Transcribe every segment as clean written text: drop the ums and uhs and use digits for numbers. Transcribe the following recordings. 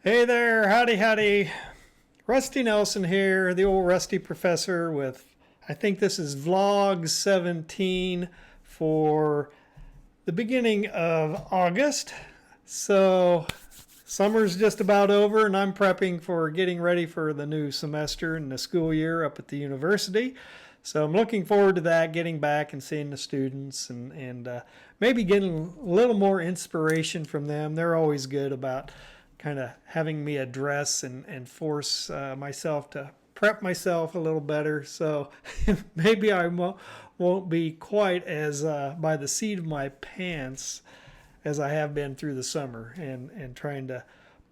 Hey there, howdy, howdy. Rusty Nelson here, the old Rusty Professor with, I think this is vlog 17 for the beginning of August. So, summer's just about over and I'm prepping for getting ready for the new semester and the school year up at the university. So I'm looking forward to that, getting back and seeing the students and maybe getting a little more inspiration from them. They're always good about kind of having me address and force myself to prep myself a little better. So maybe I won't be quite as by the seat of my pants as I have been through the summer and trying to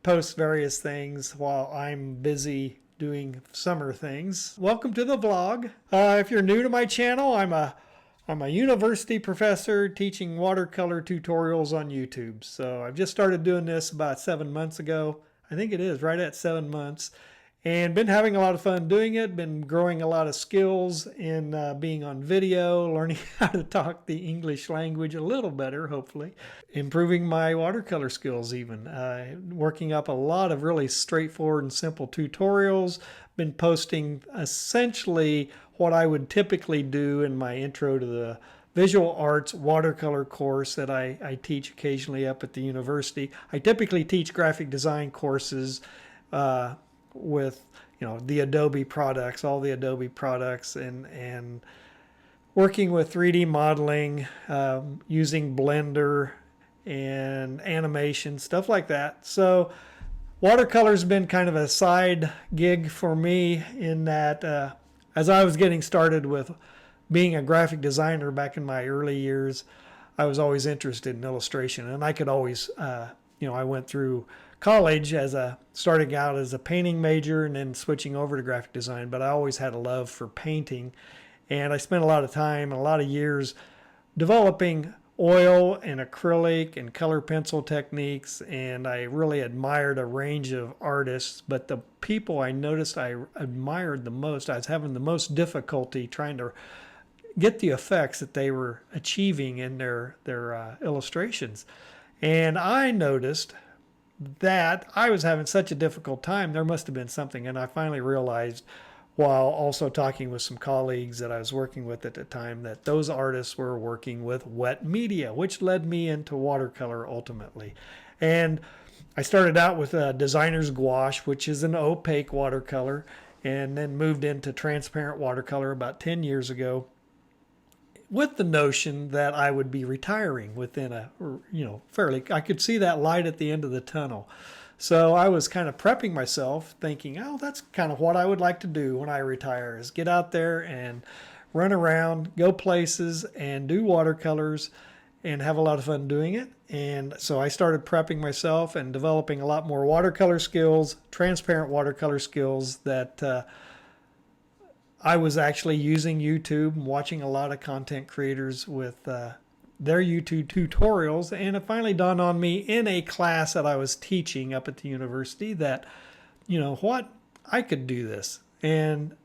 post various things while I'm busy doing summer things. Welcome to the vlog. If you're new to my channel, I'm a university professor teaching watercolor tutorials on YouTube. So I've just started doing this about 7 months ago. I think it is right at 7 months. And been having a lot of fun doing it. Been growing a lot of skills in being on video, learning how to talk the English language a little better, hopefully. Improving my watercolor skills even. Working up a lot of really straightforward and simple tutorials. Been posting essentially what I would typically do in my intro to the visual arts watercolor course that I teach occasionally up at the university. I typically teach graphic design courses with the Adobe products, all the Adobe products, and working with 3D modeling, using Blender and animation, stuff like that. So watercolor's been kind of a side gig for me in that as I was getting started with being a graphic designer back in my early years, I was always interested in illustration, and I could always, I went through college starting out as a painting major and then switching over to graphic design, but I always had a love for painting, and I spent a lot of time, a lot of years developing oil and acrylic and color pencil techniques, and I really admired a range of artists, but the people I noticed I admired the most, I was having the most difficulty trying to get the effects that they were achieving in their illustrations. And I noticed that I was having such a difficult time, there must have been something, and I finally realized while also talking with some colleagues that I was working with at the time that those artists were working with wet media, which led me into watercolor ultimately. And I started out with designer's gouache, which is an opaque watercolor, and then moved into transparent watercolor about 10 years ago with the notion that I would be retiring within I could see that light at the end of the tunnel. So I was kind of prepping myself thinking, oh, that's kind of what I would like to do when I retire, is get out there and run around, go places and do watercolors and have a lot of fun doing it. And so I started prepping myself and developing a lot more watercolor skills, transparent watercolor skills that I was actually using YouTube and watching a lot of content creators with their YouTube tutorials, and it finally dawned on me in a class that I was teaching up at the university that, I could do this. And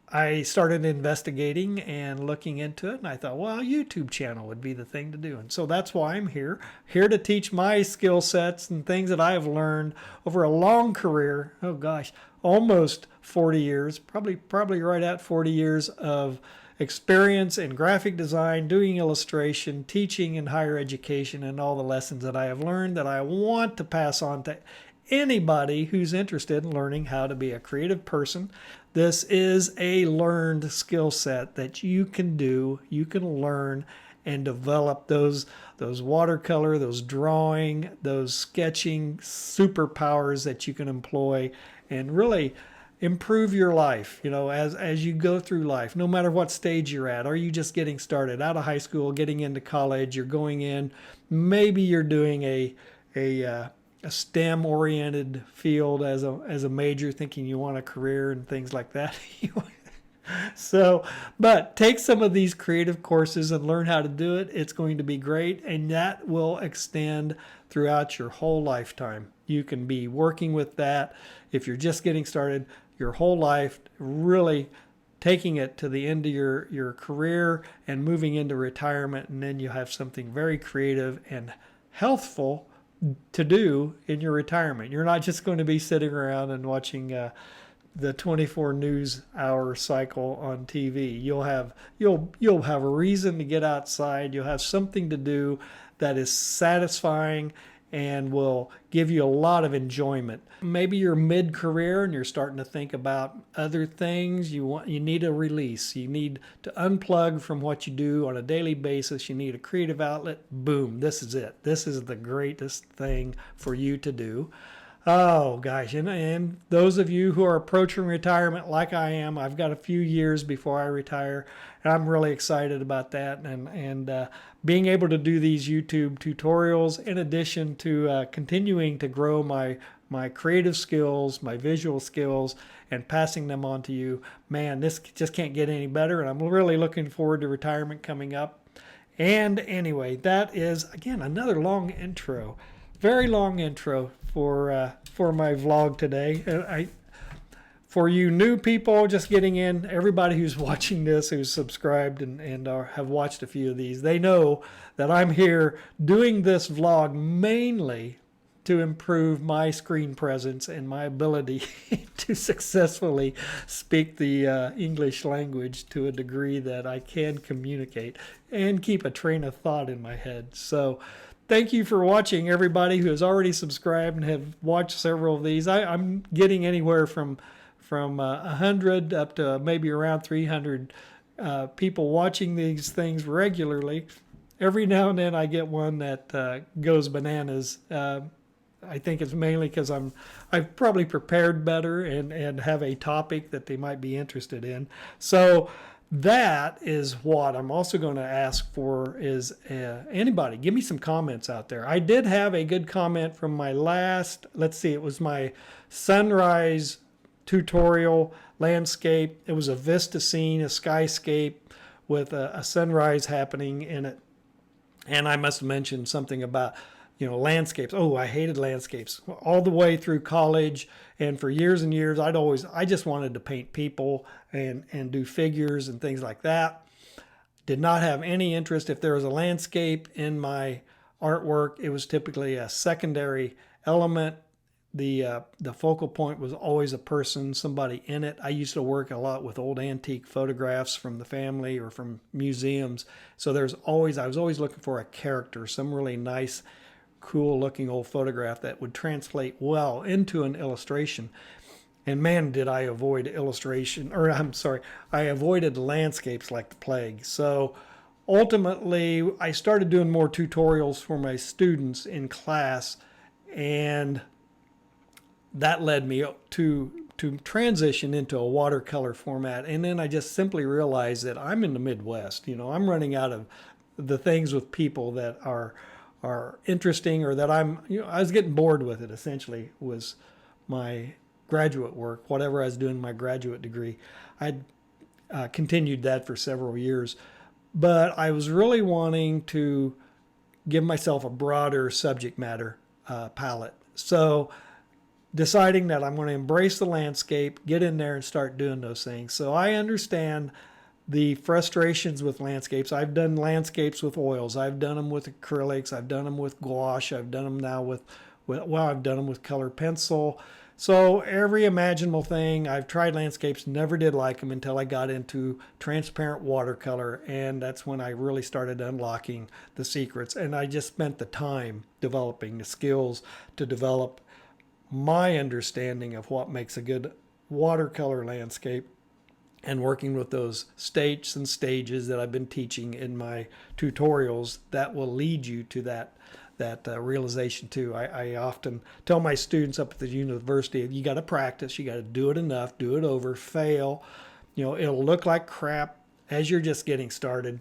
I started investigating and looking into it, and I thought, well, a YouTube channel would be the thing to do. And so that's why I'm here to teach my skill sets and things that I have learned over a long career. Oh gosh, almost 40 years, probably right at 40 years of experience in graphic design, doing illustration, teaching in higher education, and all the lessons that I have learned that I want to pass on to anybody who's interested in learning how to be a creative person. This is a learned skill set that you can do, you can learn and develop those watercolor, those drawing, those sketching superpowers that you can employ and really improve your life, as you go through life, no matter what stage you're at. Are you just getting started out of high school, getting into college, you're going in, maybe you're doing a STEM oriented field as a major, thinking you want a career and things like that. But take some of these creative courses and learn how to do it. It's going to be great, and that will extend throughout your whole lifetime. You can be working with that if you're just getting started your whole life, really taking it to the end of your career and moving into retirement, and then you have something very creative and healthful to do in your retirement. You're not just going to be sitting around and watching the 24 news hour cycle on TV. You'll have a reason to get outside. You'll have something to do that is satisfying and will give you a lot of enjoyment. Maybe you're mid-career and you're starting to think about other things. You need a release. You need to unplug from what you do on a daily basis. You need a creative outlet. Boom, this is it. This is the greatest thing for you to do. Oh gosh, and those of you who are approaching retirement like I am, I've got a few years before I retire, and I'm really excited about that, and being able to do these YouTube tutorials in addition to continuing to grow my creative skills, my visual skills, and passing them on to you. Man, this just can't get any better, and I'm really looking forward to retirement coming up. And anyway, that is, again, another long intro. Very long intro for my vlog today. For you new people just getting in, everybody who's watching this, who's subscribed and have watched a few of these, they know that I'm here doing this vlog mainly to improve my screen presence and my ability to successfully speak the English language to a degree that I can communicate and keep a train of thought in my head. So thank you for watching, everybody who has already subscribed and have watched several of these. I'm getting anywhere from 100 up to maybe around 300 people watching these things regularly. Every now and then I get one that goes bananas. I think it's mainly because I've probably prepared better and have a topic that they might be interested in. So that is what I'm also going to ask for is anybody, give me some comments out there. I did have a good comment from my last, let's see, it was my sunrise tutorial landscape. It was a vista scene, a skyscape with a sunrise happening in it. And I must have mentioned something about, landscapes. Oh, I hated landscapes all the way through college. And for years and years, I just wanted to paint people and do figures and things like that. Did not have any interest. If there was a landscape in my artwork, it was typically a secondary element. The focal point was always a person, somebody in it. I used to work a lot with old antique photographs from the family or from museums. So I was always looking for a character, some really nice, cool looking old photograph that would translate well into an illustration. And man, did I avoid I avoided landscapes like the plague. So ultimately, I started doing more tutorials for my students in class, and that led me to transition into a watercolor format. And then I just simply realized that I'm in the Midwest. I'm running out of the things with people that are interesting, or that I was getting bored with it, essentially, was my graduate work, whatever I was doing in my graduate degree. I'd continued that for several years, but I was really wanting to give myself a broader subject matter palette. So deciding that I'm going to embrace the landscape, get in there and start doing those things. So I understand the frustrations with landscapes. I've done landscapes with oils. I've done them with acrylics. I've done them with gouache. I've done them now I've done them with color pencil. So every imaginable thing. I've tried landscapes, never did like them until I got into transparent watercolor. And that's when I really started unlocking the secrets. And I just spent the time developing the skills to develop my understanding of what makes a good watercolor landscape, and working with those states and stages that I've been teaching in my tutorials that will lead you to that realization too. I often tell my students up at the university, you got to practice, you got to do it enough, do it over, fail. It'll look like crap as you're just getting started,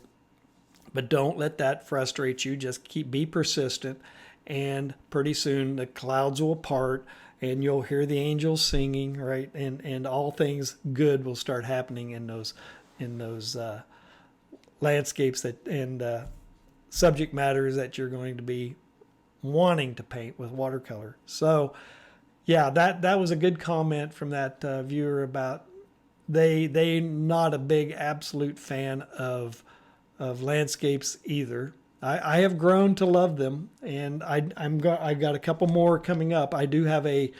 but don't let that frustrate you. Just be persistent, and pretty soon the clouds will part and you'll hear the angels singing, right? And all things good will start happening in those landscapes and subject matters that you're going to be wanting to paint with watercolor. So yeah, that was a good comment from that viewer about they not a big absolute fan of landscapes either. I have grown to love them, and I've got a couple more coming up. I do have a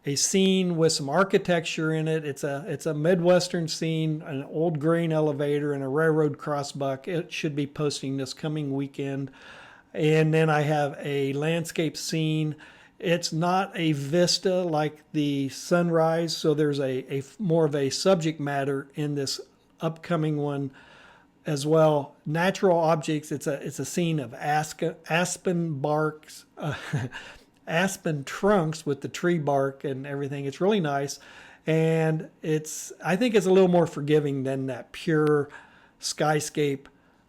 a scene with some architecture in it. It's a Midwestern scene, an old grain elevator and a railroad crossbuck. It should be posting this coming weekend. And then I have a landscape scene. It's not a vista like the sunrise, so there's a more of a subject matter in this upcoming one as well. Natural objects. It's a scene of aspen barks, aspen trunks with the tree bark and everything. It's really nice, and I think it's a little more forgiving than that pure skyscape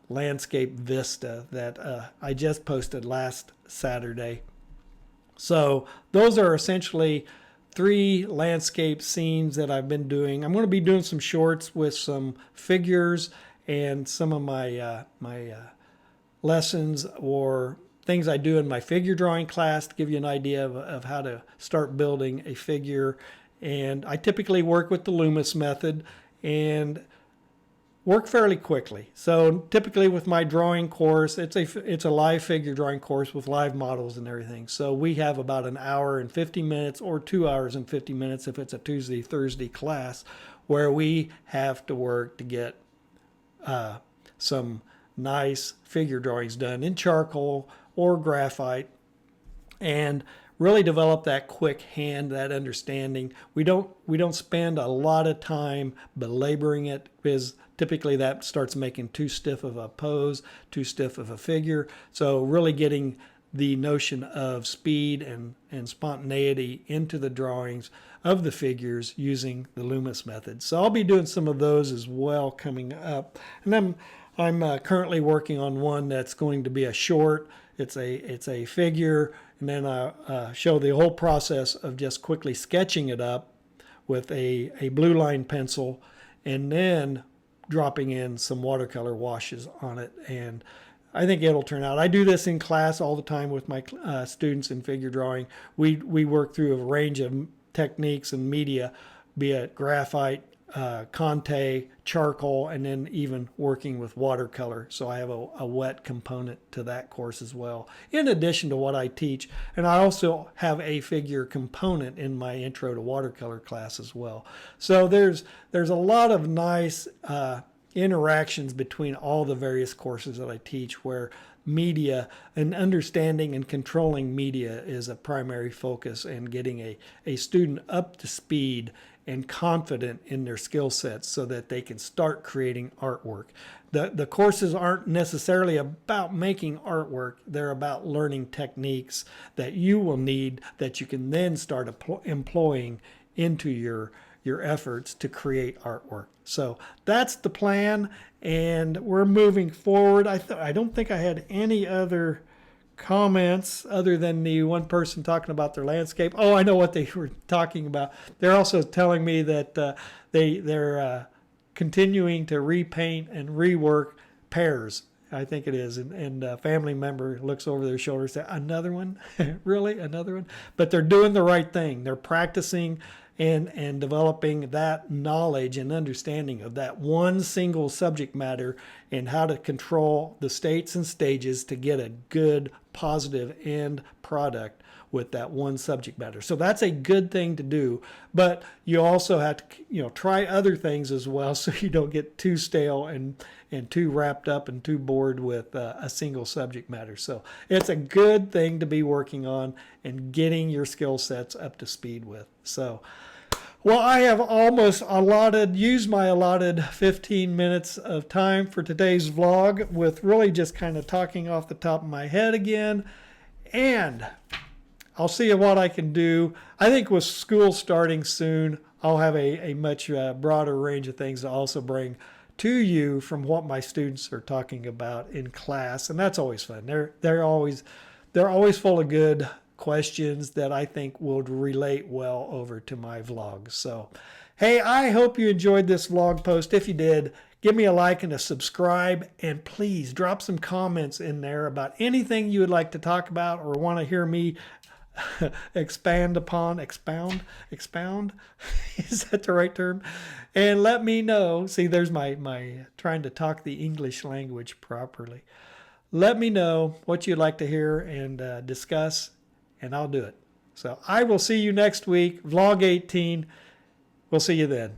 landscape vista that I just posted last Saturday. So those are essentially 3 landscape scenes that I've been doing. I'm going to be doing some shorts with some figures and some of my lessons or things I do in my figure drawing class to give you an idea of how to start building a figure. And I typically work with the Loomis method and work fairly quickly. So typically with my drawing course, it's a live figure drawing course with live models and everything. So we have about an hour and 50 minutes or 2 hours and 50 minutes if it's a Tuesday, Thursday class, where we have to work to get some nice figure drawings done in charcoal or graphite, and really develop that quick hand, that understanding. We don't spend a lot of time belaboring it, because typically that starts making too stiff of a pose, too stiff of a figure. So really getting the notion of speed and spontaneity into the drawings of the figures using the Loomis method. So I'll be doing some of those as well coming up. And I'm currently working on one that's going to be a short. It's a figure, and then I show the whole process of just quickly sketching it up with a blue line pencil, and then dropping in some watercolor washes on it. And I think it'll turn out. I do this in class all the time with my students in figure drawing. We work through a range of techniques and media, be it graphite, Conte, charcoal, and then even working with watercolor. So I have a wet component to that course as well, in addition to what I teach. And I also have a figure component in my intro to watercolor class as well. So there's a lot of nice interactions between all the various courses that I teach, where media and understanding and controlling media is a primary focus, and getting a student up to speed and confident in their skill sets so that they can start creating artwork. The courses aren't necessarily about making artwork. They're about learning techniques that you will need, that you can then start employing into your efforts to create artwork. So that's the plan, and we're moving forward. I don't think I had any other comments other than the one person talking about their landscape. Oh, I know what they were talking about. They're also telling me that they're continuing to repaint and rework pears, I think it is. And a family member looks over their shoulder and says, another one? Really? Another one? But they're doing the right thing. They're practicing and developing that knowledge and understanding of that one single subject matter, and how to control the states and stages to get a good, positive end product with that one subject matter. So that's a good thing to do, but you also have to try other things as well, so you don't get too stale and too wrapped up and too bored with a single subject matter. So it's a good thing to be working on and getting your skill sets up to speed with. So, well, I have almost used my allotted 15 minutes of time for today's vlog, with really just kind of talking off the top of my head again. And I'll see what I can do. I think with school starting soon, I'll have a much broader range of things to also bring to you from what my students are talking about in class. And that's always fun. They're always full of good questions that I think would relate well over to my vlogs. So, hey, I hope you enjoyed this vlog post. If you did, give me a like and a subscribe, and please drop some comments in there about anything you would like to talk about or want to hear me expound. Is that the right term? And let me know. See, there's my trying to talk the English language properly. Let me know what you'd like to hear and discuss, and I'll do it. So I will see you next week, vlog 18. We'll see you then.